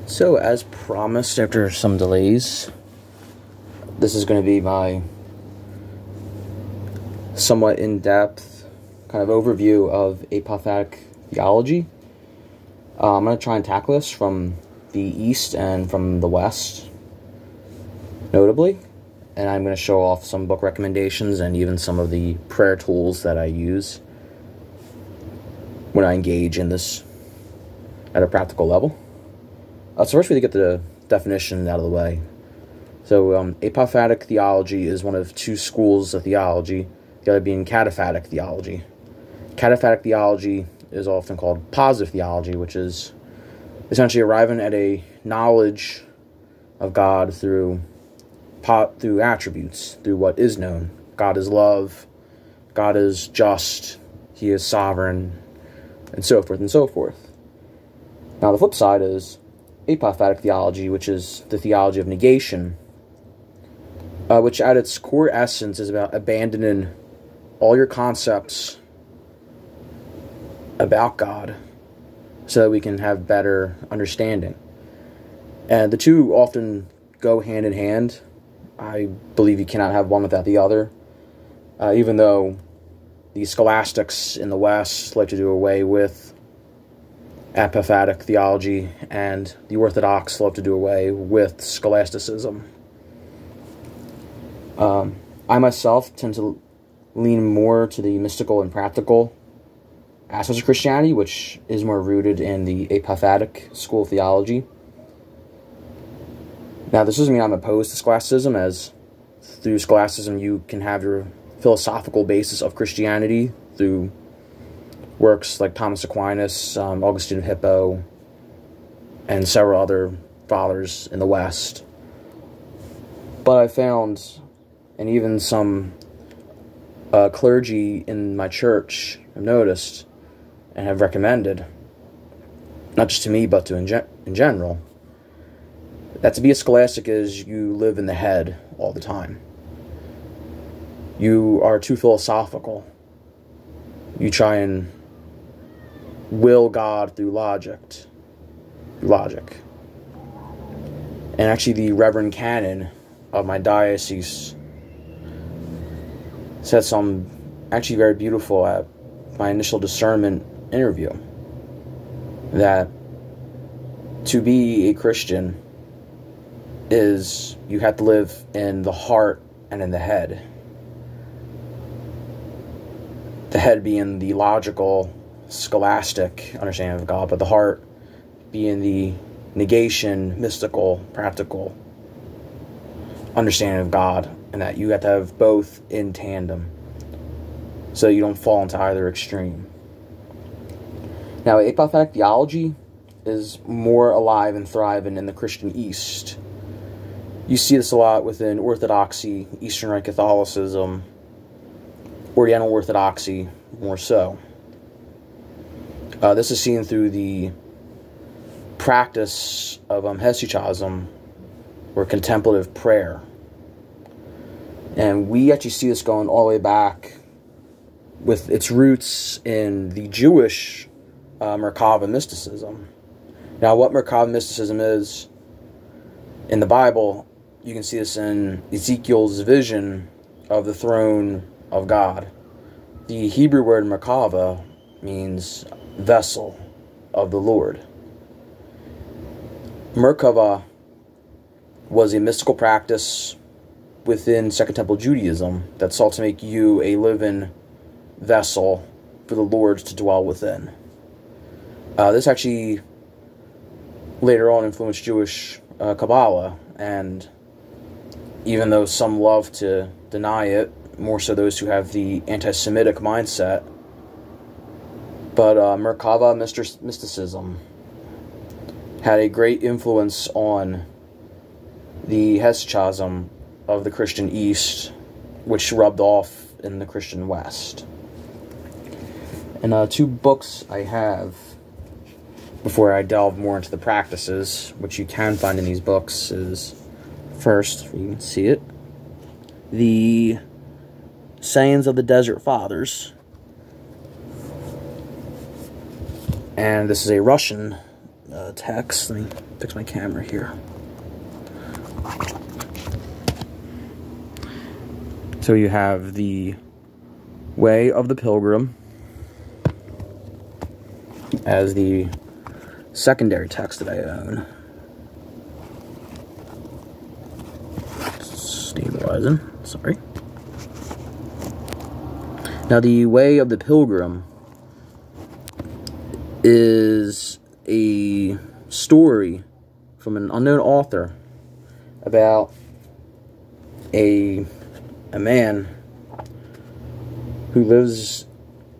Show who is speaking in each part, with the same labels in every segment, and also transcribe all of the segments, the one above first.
Speaker 1: So, as promised, after some delays, this is going to be my somewhat in-depth kind of overview of apophatic theology. I'm going to try and tackle this from the East and from the West, notably, and I'm going to show off some book recommendations and even some of the prayer tools that I use when I engage in this at a practical level. So first we need to get the definition out of the way. So apophatic theology is one of two schools of theology, the other being cataphatic theology. Cataphatic theology is often called positive theology, which is essentially arriving at a knowledge of God through attributes, through what is known. God is love, God is just, He is sovereign, and so forth and so forth. Now the flip side is apophatic theology, which is the theology of negation, which at its core essence is about abandoning all your concepts about God so that we can have better understanding. And the two often go hand in hand. I believe you cannot have one without the other, even though the scholastics in the West like to do away with apophatic theology, and the Orthodox love to do away with scholasticism. I myself tend to lean more to the mystical and practical aspects of Christianity, which is more rooted in the apophatic school of theology. Now, this doesn't mean I'm opposed to scholasticism, as through scholasticism you can have your philosophical basis of Christianity through works like Thomas Aquinas, Augustine of Hippo, and several other fathers in the West. But I found, and even some clergy in my church have noticed and have recommended, not just to me, but to in general, that to be a scholastic is you live in the head all the time. You are too philosophical. You try and will God through logic. And actually the Reverend Canon of my diocese said something actually very beautiful at my initial discernment interview, that to be a Christian is you have to live in the heart and in the head. The head being the logical, scholastic understanding of God, but the heart being the negation, mystical, practical understanding of God, and that you have to have both in tandem so you don't fall into either extreme. Now, apophatic theology is more alive and thriving in the Christian East. You see this a lot within Orthodoxy, Eastern Rite Catholicism, Oriental Orthodoxy, more so. This is seen through the practice of Hesychasm, or contemplative prayer. And we actually see this going all the way back with its roots in the Jewish Merkava mysticism. Now, what Merkava mysticism is, in the Bible, you can see this in Ezekiel's vision of the throne of God. The Hebrew word Merkava means vessel of the Lord. Merkava was a mystical practice within Second Temple Judaism that sought to make you a living vessel for the Lord to dwell within. This actually later on influenced Jewish Kabbalah, and even though some love to deny it, more so those who have the anti-Semitic mindset, but Merkava mysticism had a great influence on the Hesychasm of the Christian East, which rubbed off in the Christian West. And two books I have, before I delve more into the practices, which you can find in these books, is first, if you can see it, the Sayings of the Desert Fathers. And this is a Russian text. Let me fix my camera here. So you have the Way of the Pilgrim as the secondary text that I own. Stabilizing, sorry. Now, the Way of the Pilgrim is a story from an unknown author about a man who lives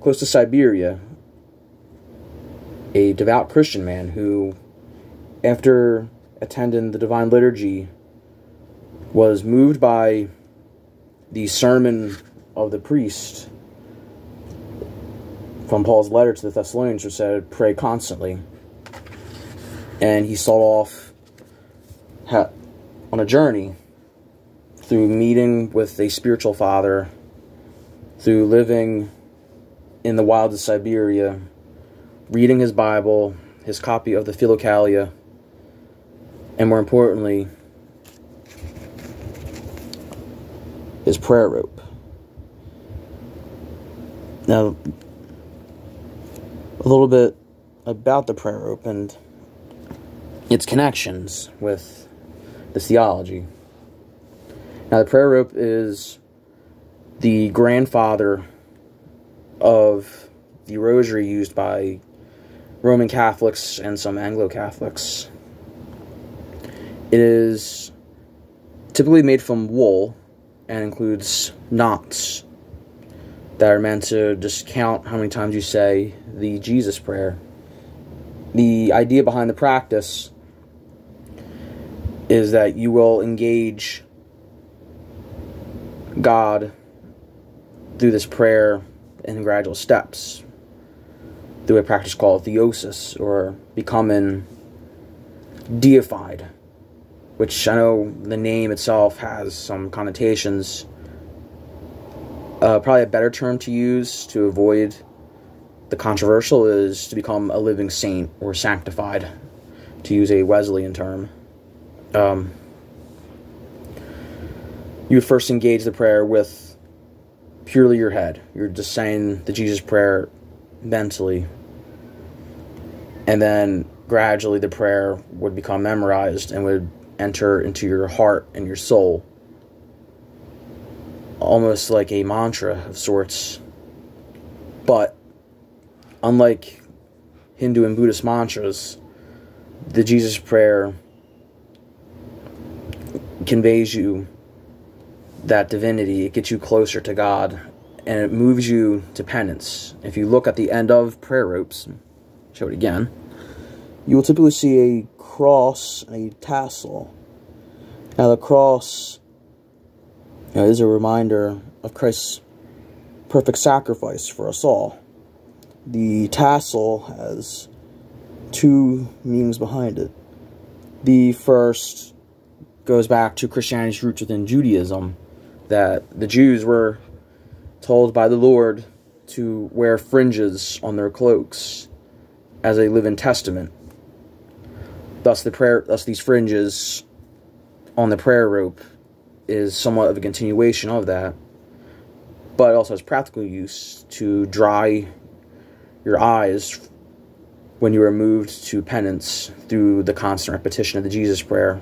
Speaker 1: close to Siberia, a devout Christian man who, after attending the Divine Liturgy, was moved by the sermon of the priest from Paul's letter to the Thessalonians, which said, pray constantly. And he set off on a journey through meeting with a spiritual father, through living in the wilds of Siberia, reading his Bible, his copy of the Philokalia, and more importantly, his prayer rope. Now, a little bit about the prayer rope and its connections with this theology. Now, the prayer rope is the grandfather of the rosary used by Roman Catholics and some Anglo-Catholics. It is typically made from wool and includes knots that are meant to just count how many times you say the Jesus prayer. The idea behind the practice is that you will engage God through this prayer in gradual steps, through a practice called theosis, or becoming deified, which I know the name itself has some connotations. Probably a better term to use to avoid the controversial is to become a living saint or sanctified, to use a Wesleyan term. You would first engage the prayer with purely your head. You're just saying the Jesus prayer mentally. And then gradually the prayer would become memorized and would enter into your heart and your soul. Almost like a mantra of sorts. But unlike Hindu and Buddhist mantras, the Jesus prayer conveys you that divinity. It gets you closer to God, and it moves you to penance. If you look at the end of prayer ropes, show it again, you will typically see a cross and a tassel. Now, the cross is a reminder of Christ's perfect sacrifice for us all. The tassel has two meanings behind it. The first goes back to Christianity's roots within Judaism, that the Jews were told by the Lord to wear fringes on their cloaks as a living testament. Thus, these fringes on the prayer rope is somewhat of a continuation of that, but it also has practical use to dry your eyes when you are moved to penance through the constant repetition of the Jesus prayer,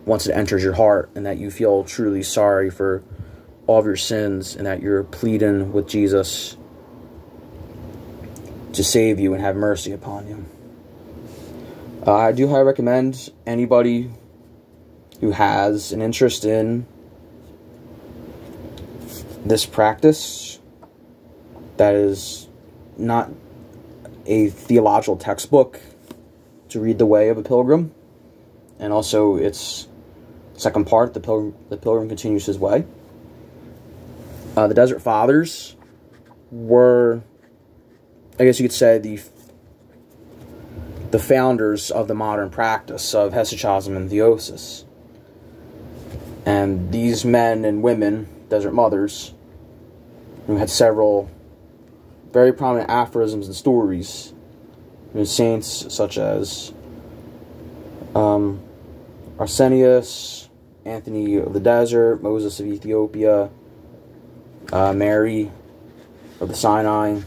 Speaker 1: once it enters your heart, and that you feel truly sorry for all of your sins, and that you're pleading with Jesus to save you and have mercy upon you. I do highly recommend anybody who has an interest in this practice that is not a theological textbook to read The Way of a Pilgrim, and also its second part, the pilgrim continues his way. The Desert Fathers were, I guess you could say, the founders of the modern practice of Hesychasm and Theosis. And these men and women, Desert Mothers, who had several very prominent aphorisms and stories, saints such as Arsenius, Anthony of the Desert, Moses of Ethiopia, Mary of the Sinai,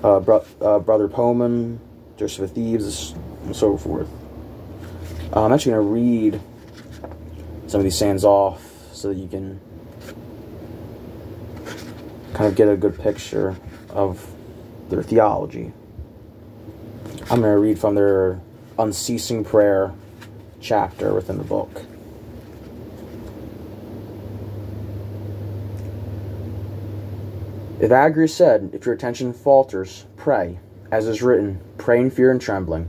Speaker 1: Brother Poman, Joseph of Thebes, and so forth. I'm actually going to read some of these sayings off so that you can kind of get a good picture of their theology. I'm going to read from their Unceasing Prayer chapter within the book. Evagrius said, "If your attention falters, pray, as is written, pray in fear and trembling,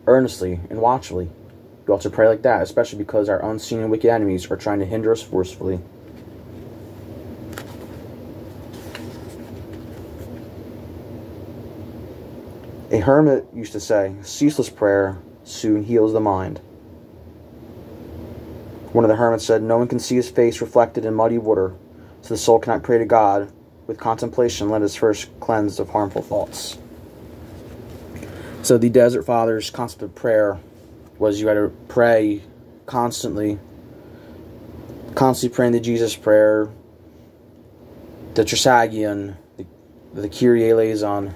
Speaker 1: earnestly and watchfully." You ought to pray like that, especially because our unseen and wicked enemies are trying to hinder us forcefully. A hermit used to say, "Ceaseless prayer soon heals the mind." One of the hermits said, "No one can see his face reflected in muddy water, so the soul cannot pray to God. With contemplation, let us first cleanse of harmful thoughts." So the Desert Fathers' concept of prayer was you had to pray constantly praying the Jesus prayer, the Trisagion, the Kyrie eleison,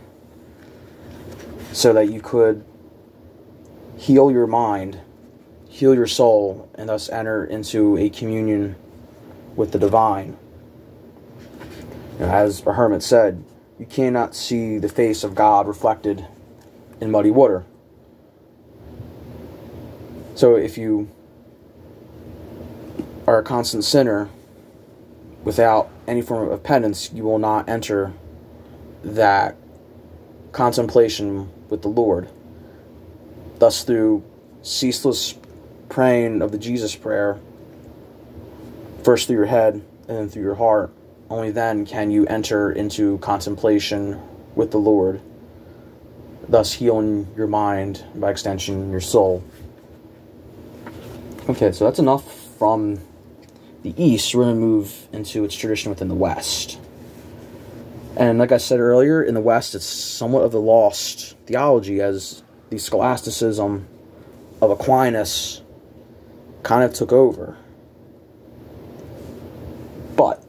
Speaker 1: so that you could heal your mind, heal your soul, and thus enter into a communion with the divine. As a hermit said, you cannot see the face of God reflected in muddy water. So if you are a constant sinner without any form of penance, you will not enter that contemplation with the Lord. Thus, through ceaseless praying of the Jesus prayer, first through your head and then through your heart, only then can you enter into contemplation with the Lord, thus healing your mind, by extension, your soul. Okay, so that's enough from the East. We're going to move into its tradition within the West. And like I said earlier, in the West, it's somewhat of the lost theology, as the scholasticism of Aquinas kind of took over. But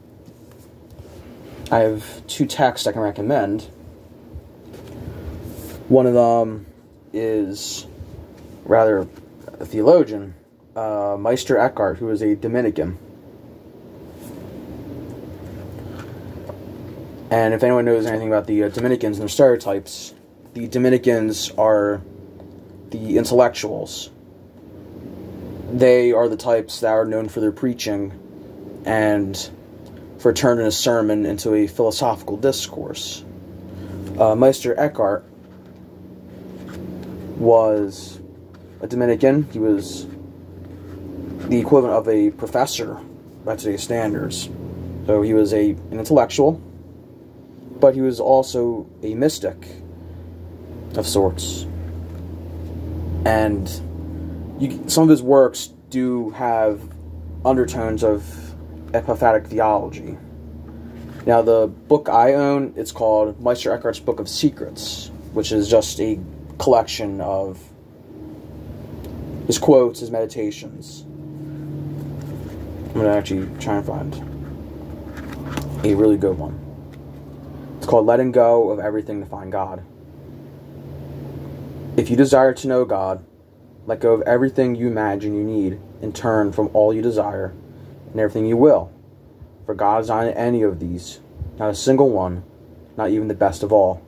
Speaker 1: I have two texts I can recommend. One of them is rather a theologian, Meister Eckhart, who is a Dominican. And if anyone knows anything about the Dominicans and their stereotypes, the Dominicans are the intellectuals. They are the types that are known for their preaching and for turning a sermon into a philosophical discourse. Meister Eckhart was a Dominican. He was the equivalent of a professor by today's standards. So he was an intellectual, but he was also a mystic of sorts. And some of his works do have undertones of Apophatic Theology. Now, the book I own, it's called Meister Eckhart's Book of Secrets, which is just a collection of his quotes, his meditations. I'm going to actually try and find a really good one. It's called Letting Go of Everything to Find God. If you desire to know God, let go of everything you imagine you need and turn from all you desire and everything you will. For God is not in any of these, not a single one, not even the best of all.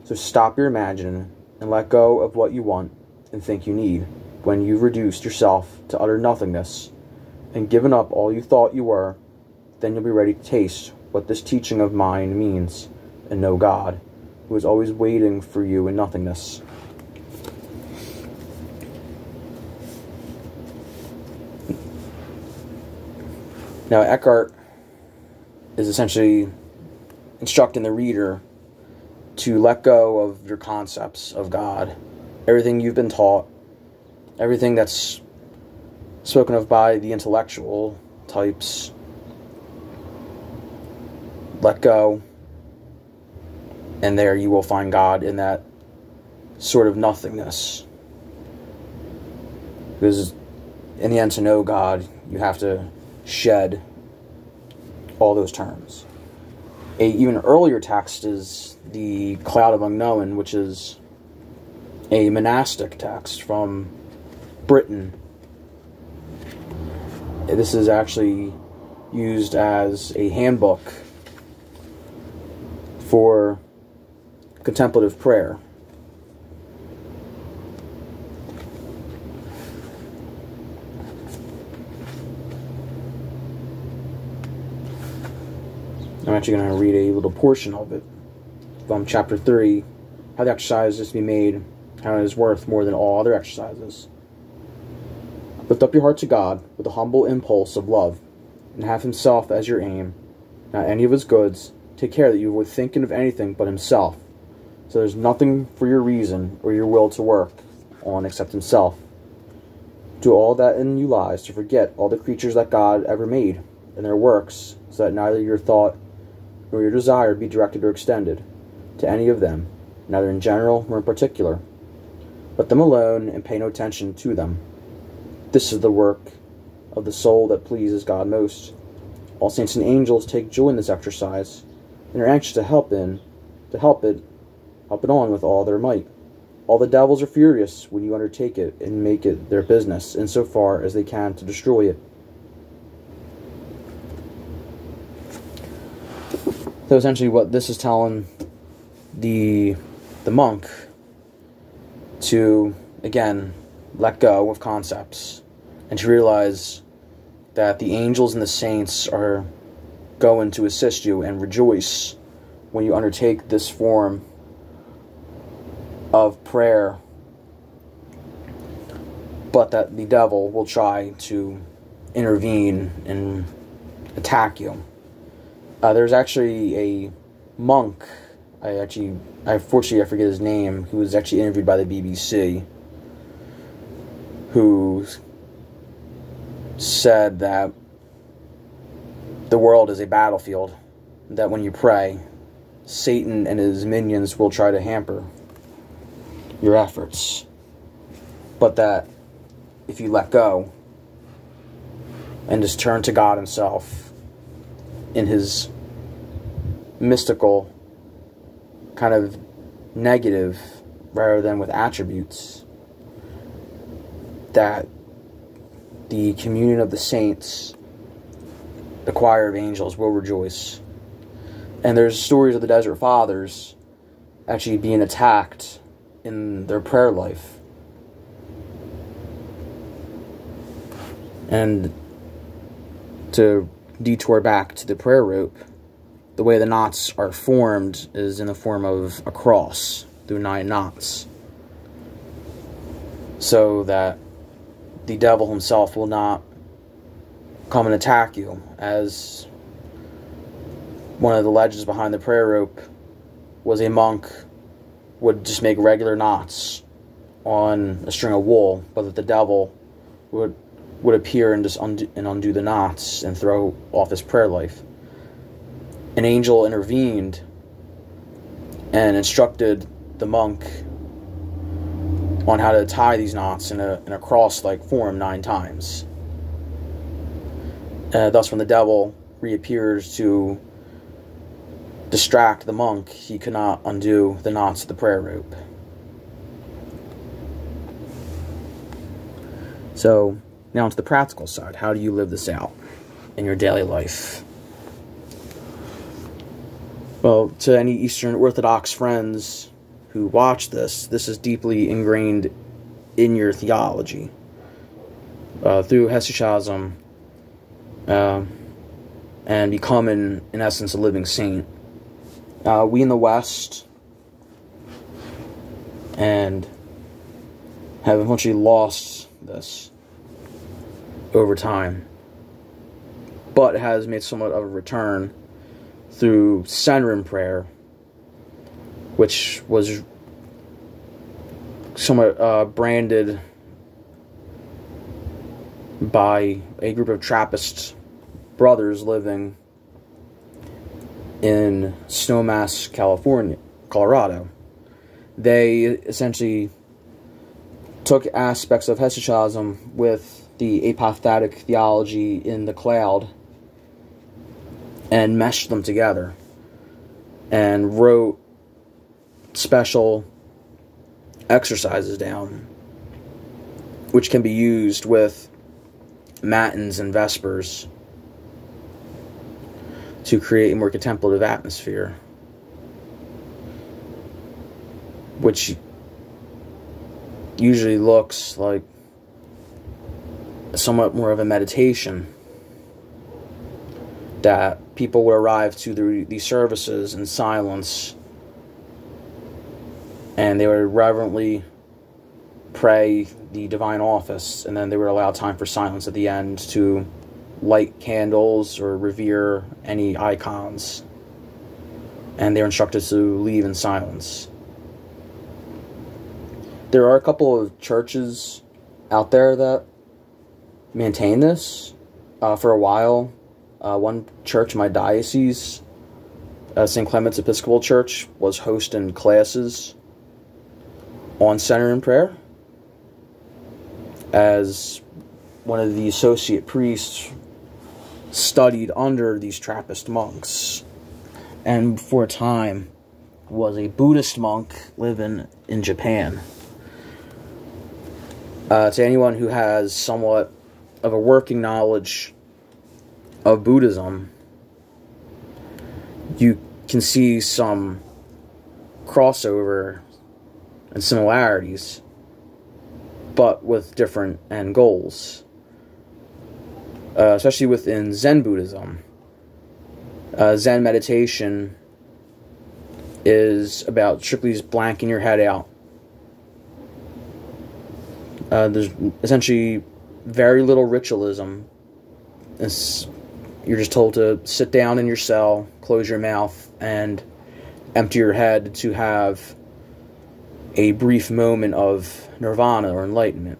Speaker 1: So stop your imagining and let go of what you want and think you need when you've reduced yourself to utter nothingness and given up all you thought you were. Then you'll be ready to taste what this teaching of mine means and know God, who is always waiting for you in nothingness. Now, Eckhart is essentially instructing the reader to let go of your concepts of God, everything you've been taught, everything that's spoken of by the intellectual types. Let go, and there you will find God in that sort of nothingness. Because in the end, to know God, you have to shed all those terms. A even earlier text is the Cloud of Unknown, which is a monastic text from Britain. This is actually used as a handbook for contemplative prayer. I'm actually going to read a little portion of it from chapter 3, how the exercise is to be made, how it is worth more than all other exercises. Lift up your heart to God with a humble impulse of love, and have himself as your aim, not any of his goods. Take care that you avoid thinking of anything but himself, so there's nothing for your reason or your will to work on except himself. Do all that in you lies to forget all the creatures that God ever made and their works, so that neither your thought nor your desire be directed or extended to any of them, neither in general nor in particular. Let them alone and pay no attention to them. This is the work of the soul that pleases God most. All saints and angels take joy in this exercise, and are anxious to help it on with all their might. All the devils are furious when you undertake it and make it their business, insofar as they can, to destroy it. So essentially what this is telling the monk to, again, let go of concepts and to realize that the angels and the saints are going to assist you and rejoice when you undertake this form of prayer, but that the devil will try to intervene and attack you. There's actually a monk, unfortunately I forget his name, who was actually interviewed by the BBC, who said that the world is a battlefield, that when you pray, Satan and his minions will try to hamper your efforts, but that if you let go and just turn to God himself in his mystical kind of negative rather than with attributes, that the communion of the saints, the choir of angels, will rejoice. And there's stories of the Desert Fathers actually being attacked in their prayer life. And to detour back to the prayer rope, the way the knots are formed is in the form of a cross through 9 knots, so that the devil himself will not come and attack you, as one of the legends behind the prayer rope was a monk would just make regular knots on a string of wool, but that the devil would appear and just undo the knots and throw off his prayer life. An angel intervened and instructed the monk on how to tie these knots in a cross-like form 9 times. Thus, when the devil reappears to distract the monk, he could not undo the knots of the prayer rope. So, now onto the practical side. How do you live this out in your daily life? Well, to any Eastern Orthodox friends who watch this is deeply ingrained in your theology. Through Hesychasm and becoming, in essence, a living saint. We in the West and have eventually lost this over time, but it has made somewhat of a return through centering prayer, which was somewhat branded by a group of Trappist brothers living in Snowmass, Colorado. They essentially took aspects of Hesychasm with the Apophatic Theology in the cloud and meshed them together and wrote special exercises down, which can be used with matins and vespers to create a more contemplative atmosphere, which usually looks like somewhat more of a meditation, that people would arrive to these services in silence, and they would reverently pray the divine office, and then they would allow time for silence at the end to light candles or revere any icons, and they're instructed to leave in silence. There are a couple of churches out there that maintain this. For a while, one church in my diocese, St. Clement's Episcopal Church, was hosting classes on centering prayer, as one of the associate priests studied under these Trappist monks, and for a time was a Buddhist monk living in Japan. To anyone who has somewhat of a working knowledge of Buddhism, you can see some crossover and similarities, but with different end goals. Especially within Zen Buddhism. Zen meditation is about strictly just blanking your head out. There's essentially very little ritualism. You're just told to sit down in your cell, close your mouth, and empty your head to have a brief moment of nirvana or enlightenment.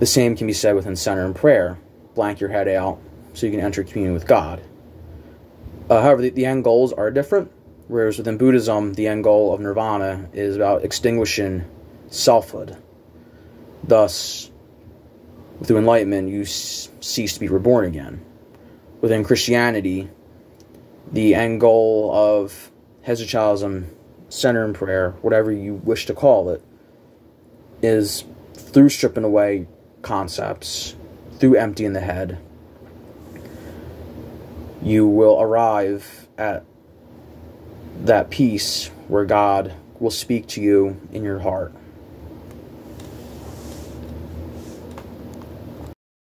Speaker 1: The same can be said within centering prayer. Blank your head out so you can enter communion with God. However, the end goals are different, whereas within Buddhism, the end goal of nirvana is about extinguishing selfhood. Thus, through enlightenment, you cease to be reborn again. Within Christianity, the end goal of Hesychasm, centering prayer, whatever you wish to call it, is through stripping away concepts, through emptying the head, you will arrive at that peace where God will speak to you in your heart.